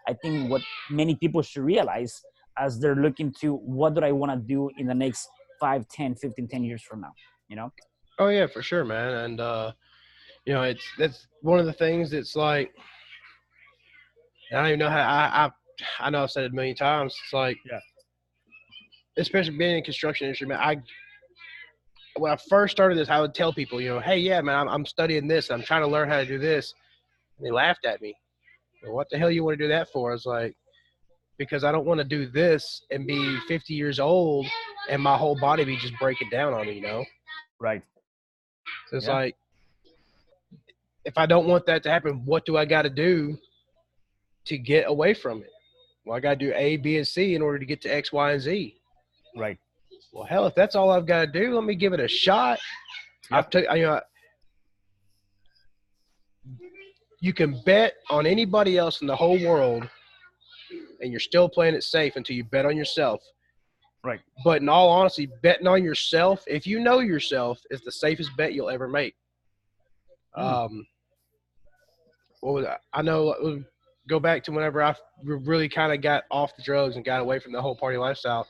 I think what many people should realize as they're looking to, what do I want to do in the next 5, 10, 15, 10 years from now. Oh yeah, for sure, man. And that's one of the things that's like, I don't even know how I know I've said it a million times. It's like, Yeah. especially being in construction industry, man. When I first started this, I would tell people, hey, yeah, man, I'm studying this. I'm trying to learn how to do this. And they laughed at me. Well, what the hell you want to do that for? I was like, because I don't want to do this and be 50 years old and my whole body be just breaking down on me. Right. So it's like, if I don't want that to happen, what do I got to do to get away from it? Well, I got to do A, B, and C in order to get to X, Y, and Z. Right. Well, hell, if that's all I've got to do, let me give it a shot. Yep. You can bet on anybody else in the whole world, and you're still playing it safe until you bet on yourself. Right. But in all honesty, betting on yourself, if you know yourself, is the safest bet you'll ever make. I know, go back to whenever I really kind of got off the drugs and got away from the whole party lifestyle.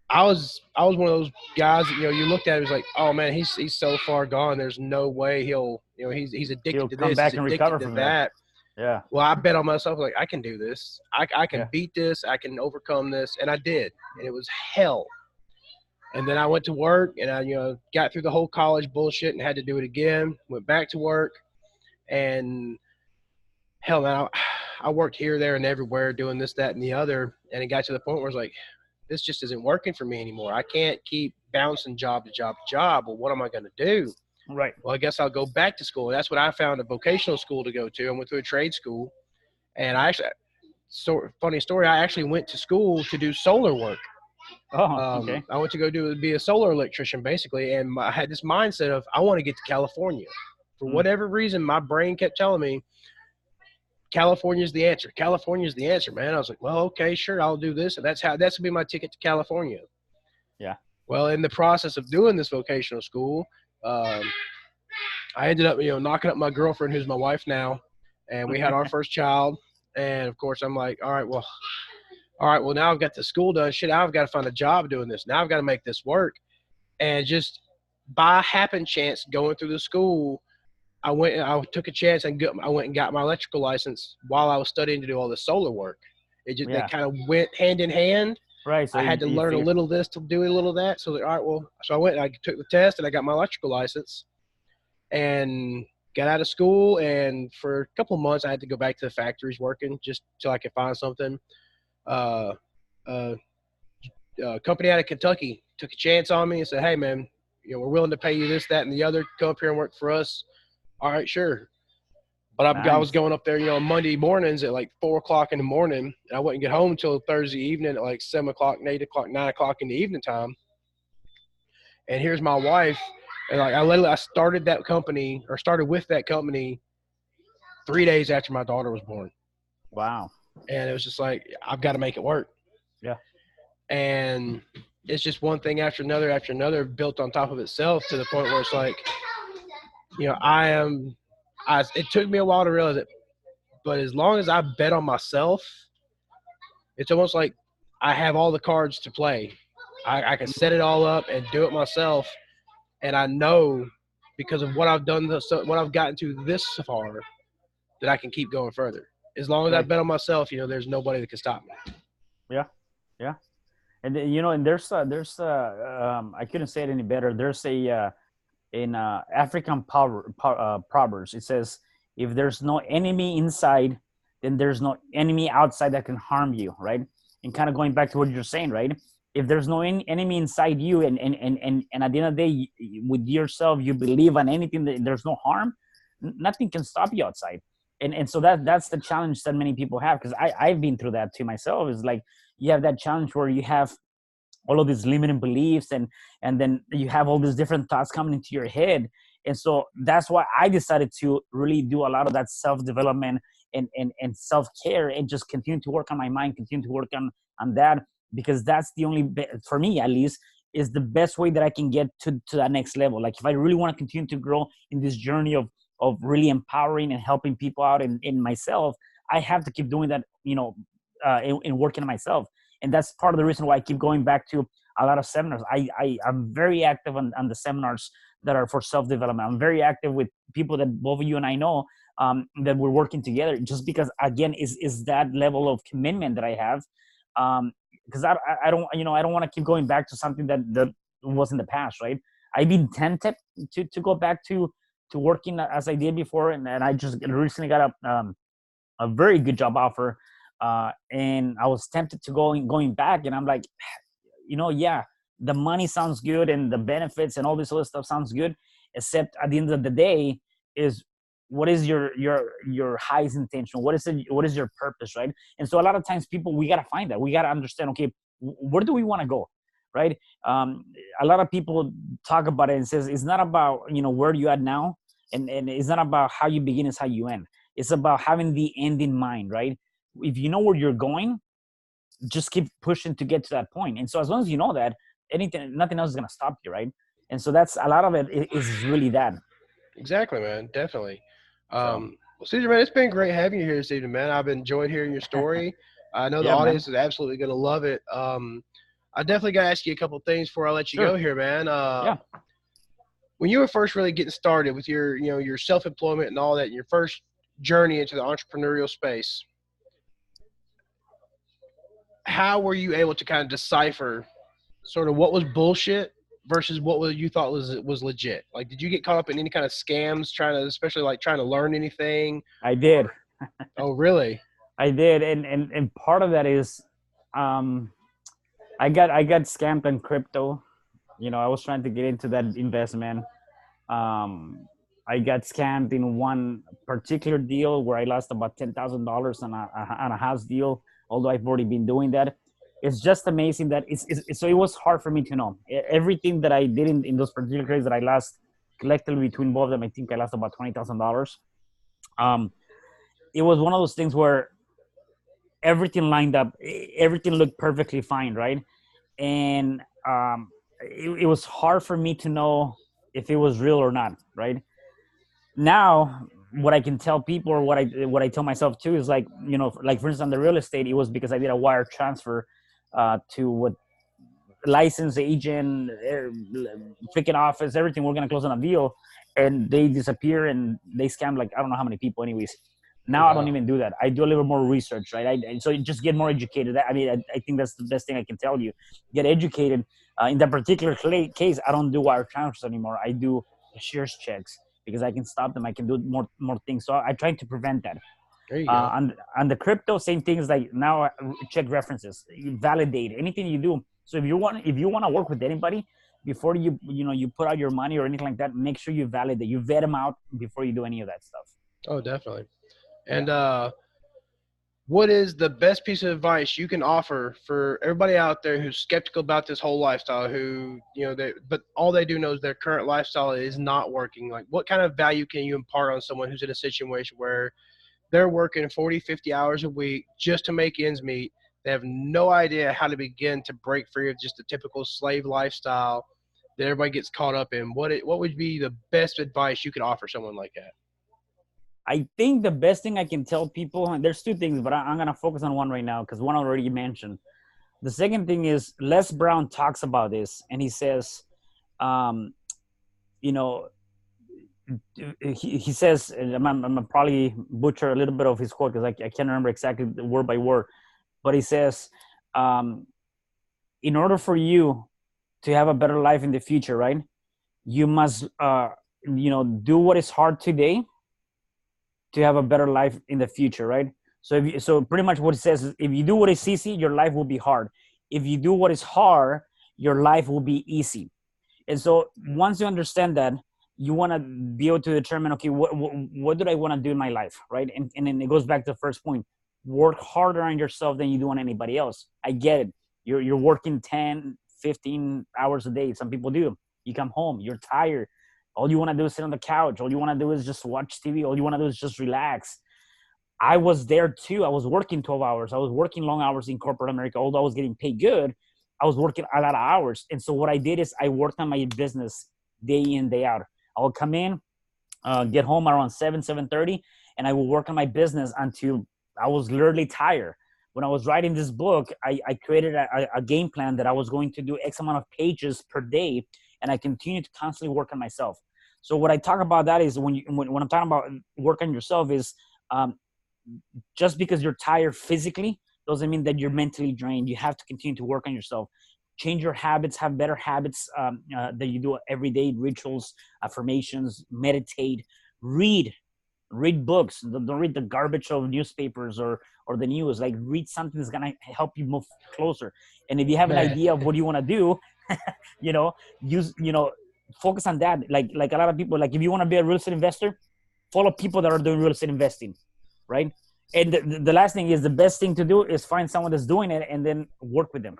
I was one of those guys that, you looked at him, was like, oh man, he's so far gone. There's no way he's addicted to come this. back He's and addicted recover to from that. Yeah. Well, I bet on myself, like, I can do this. I can beat this. I can overcome this. And I did. And it was hell. And then I went to work, and I, got through the whole college bullshit and had to do it again. Went back to work, and hell, man, I worked here, there, and everywhere doing this, that, and the other. And it got to the point where I was like, this just isn't working for me anymore. I can't keep bouncing job to job to job. Well, what am I going to do? Right. Well, I guess I'll go back to school. And that's what I found, a vocational school to go to. I went to a trade school, and funny story, I actually went to school to do solar work. Oh, okay. I went to go be a solar electrician, basically, and I had this mindset of, I want to get to California. For whatever reason, my brain kept telling me, California's the answer. California's the answer, man. I was like, well, okay, sure, I'll do this. And that's going to be my ticket to California. Yeah. Well, in the process of doing this vocational school, I ended up, knocking up my girlfriend, who's my wife now, and we had our first child. And of course, I'm like, all right, well, now I've got the school done. Shit, I've got to find a job doing this. Now I've got to make this work. And just by happen chance going through the school, I took a chance and I went and got my electrical license while I was studying to do all the solar work. They kind of went hand in hand. Right. So I had to learn a little this to do a little that. So, all right, well, so I went and I took the test and I got my electrical license and got out of school. And for a couple of months, I had to go back to the factories working just till I could find something. Company out of Kentucky took a chance on me and said, hey, man, we're willing to pay you this, that, and the other. Come up here and work for us. All right, sure. But I was going up there, Monday mornings at like 4 o'clock in the morning. And I wouldn't get home until Thursday evening at like 7 o'clock, 8 o'clock, 9 o'clock in the evening time. And here's my wife. And like, I started with that company 3 days after my daughter was born. Wow. And it was just like, I've got to make it work. Yeah. And it's just one thing after another built on top of itself to the point where it's like, you know, it took me a while to realize it, but as long as I bet on myself, it's almost like I have all the cards to play. I can set it all up and do it myself, and I know because of what I've done, what I've gotten to this far, that I can keep going further. As long as I Right. bet on myself, you know, there's nobody that can stop me. Yeah. Yeah. And you know, and there's I couldn't say it any better. There's a in African proverbs. It says, "If there's no enemy inside, then there's no enemy outside that can harm you." Right? And kind of going back to what you're saying, right? If there's no enemy inside you, and at the end of the day, with yourself, you believe on anything that there's no harm, nothing can stop you outside. And so that's the challenge that many people have, because I've been through that too myself. Is like you have that challenge where you have all of these limiting beliefs, and then you have all these different thoughts coming into your head. And so that's why I decided to really do a lot of that self-development and self-care, and just continue to work on my mind, continue to work on that, because that's the only for me at least, is the best way that I can get to that next level. Like if I really want to continue to grow in this journey of really empowering and helping people out in myself, I have to keep doing that, in working on myself. And that's part of the reason why I keep going back to a lot of seminars. I'm very active on the seminars that are for self-development. I'm very active with people that both of you and I know, that we're working together, just because again is that level of commitment that I have. Because I don't, I don't want to keep going back to something that was in the past, right? I've been tempted to go back to working as I did before, and I just recently got a very good job offer, and I was tempted to going back, and I'm like, yeah, the money sounds good and the benefits and all this other stuff sounds good, except at the end of the day, is what is your highest intention? What is your purpose, right? And so a lot of times people, we gotta find that. We gotta understand, okay, where do we want to go, right? A lot of people talk about it and says it's not about where you at now, and it's not about how you begin, it's how you end. It's about having the end in mind, right? If you know where you're going, just keep pushing to get to that point. And so as long as you know that, nothing else is going to stop you, right? And so that's a lot of it is really that. Exactly, man. Definitely. So Well, Cesar, man, it's been great having you here this evening, man. I've enjoyed hearing your story. I know the yeah, man. audience is absolutely going to love it. I definitely got to ask you a couple things before I let you go Sure. here, man. Yeah. When you were first really getting started with your, your self-employment and all that, your first journey into the entrepreneurial space, how were you able to kind of decipher sort of what was bullshit versus what was you thought was legit? Like, did you get caught up in any kind of scams especially like trying to learn anything? I did. Oh, really? I did. And part of that is, um I got scammed on crypto. I was trying to get into that investment. um I got scammed in one particular deal where I lost about $10,000 on a house deal. Although I've already been doing that, it's just amazing that so it was hard for me to know everything that I did in those particular trades that I lost collectively between both of them. I think I lost about $20,000. Um, it was one of those things where everything lined up, everything looked perfectly fine, right? And it was hard for me to know if it was real or not, right? Now what I can tell people, or what I tell myself too, is like, like for instance on the real estate, it was because I did a wire transfer to what licensed agent, freaking office, everything. We're gonna close on a deal, and they disappear and they scam like I don't know how many people. Anyways, now I don't Wow. even do that. I do a little more research, right? So you just get more educated. I mean, I think that's the best thing I can tell you. Get educated. In that particular case, I don't do wire transfers anymore. I do shares checks, because I can stop them. I can do more things. So I try to prevent that. There you go. On the crypto, same things. Like now, check references, you validate anything you do. So if you want to work with anybody, before you put out your money or anything like that, make sure you validate, you vet them out before you do any of that stuff. Oh, definitely. Yeah. And what is the best piece of advice you can offer for everybody out there who's skeptical about this whole lifestyle, who, but all they do know is their current lifestyle is not working? Like, what kind of value can you impart on someone who's in a situation where they're working 40, 50 hours a week just to make ends meet? They have no idea how to begin to break free of just the typical slave lifestyle. that everybody gets caught up in, what would be the best advice you could offer someone like that? I think the best thing I can tell people, and there's two things, but I'm going to focus on one right now because one already mentioned. The second thing is Les Brown talks about this, and he says, you know, he says, and I'm probably butcher a little bit of his quote because I can't remember exactly word by word, but he says, in order for you to have a better life in the future, right, you must, do what is hard today to have a better life in the future, right? So pretty much what it says is, if you do what is easy, your life will be hard. If you do what is hard, your life will be easy. And so once you understand that, you want to be able to determine, okay, what do I want to do in my life, right? And then it goes back to the first point. Work harder on yourself than you do on anybody else. I get it. You're working 10, 15 hours a day. Some people do. You come home, you're tired. All you want to do is sit on the couch. All you want to do is just watch TV. All you want to do is just relax. I was there too. I was working 12 hours. I was working long hours in corporate America. Although I was getting paid good, I was working a lot of hours. And so what I did is I worked on my business day in, day out. I would come in, get home around 7:30, and I would work on my business until I was literally tired. When I was writing this book, I created a game plan that I was going to do X amount of pages per day, and I continued to constantly work on myself. So what I talk about that is when I'm talking about work on yourself is just because you're tired physically doesn't mean that you're mentally drained. You have to continue to work on yourself. Change your habits, have better habits that you do every day, rituals, affirmations, meditate, read books. Don't read the garbage of newspapers or the news. Like, read something that's going to help you move closer. And if you have an idea of what you want to do, focus on that. Like a lot of people, like if you want to be a real estate investor, follow people that are doing real estate investing, right? And the last thing is, the best thing to do is find someone that's doing it and then work with them.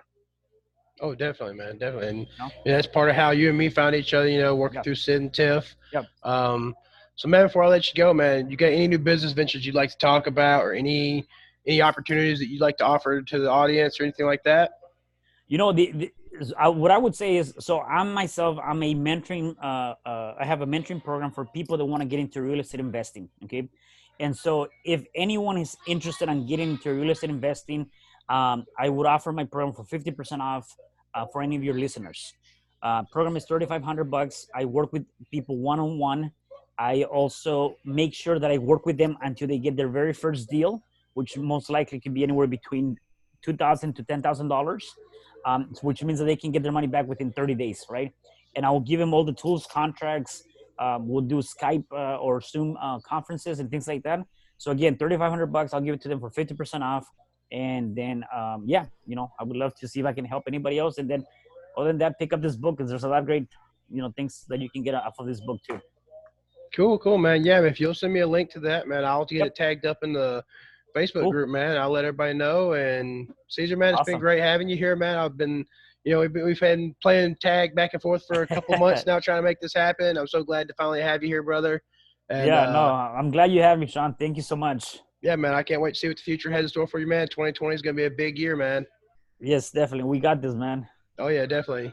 Oh, definitely, man, definitely. And that's part of how you and me found each other, working through Sid and Tiff. Yep. So, man, before I let you go, man, you got any new business ventures you'd like to talk about, or any opportunities that you'd like to offer to the audience or anything like that? What I would say is, so I'm a mentoring, I have a mentoring program for people that want to get into real estate investing. Okay. And so if anyone is interested in getting into real estate investing, I would offer my program for 50% off for any of your listeners. Program is $3,500. I work with people one-on-one. I also make sure that I work with them until they get their very first deal, which most likely can be anywhere between $2,000 to $10,000, which means that they can get their money back within 30 days, right? And I will give them all the tools, contracts. We'll do Skype or Zoom conferences and things like that. So again, $3,500. I'll give it to them for 50% off. And then, I would love to see if I can help anybody else. And then, other than that, pick up this book, because there's a lot of great, things that you can get off of this book too. Cool, man. Yeah, if you'll send me a link to that, man, I'll get it tagged up in the Facebook group, man. I'll let everybody know. And Cesar, man, it's been great having you here, man. I've been, we've been playing tag back and forth for a couple months now, trying to make this happen. I'm so glad to finally have you here, brother. And, I'm glad you have me, Sean. Thank you so much. Yeah, man, I can't wait to see what the future has in store for you, man. 2020 is going to be a big year, man. Yes, definitely. We got this, man. Oh, yeah, definitely.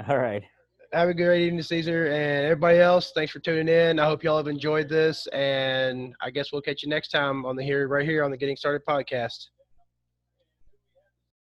All right. Have a great evening, Cesar, and everybody else. Thanks for tuning in. I hope y'all have enjoyed this, and I guess we'll catch you next time right here on the Getting Started podcast.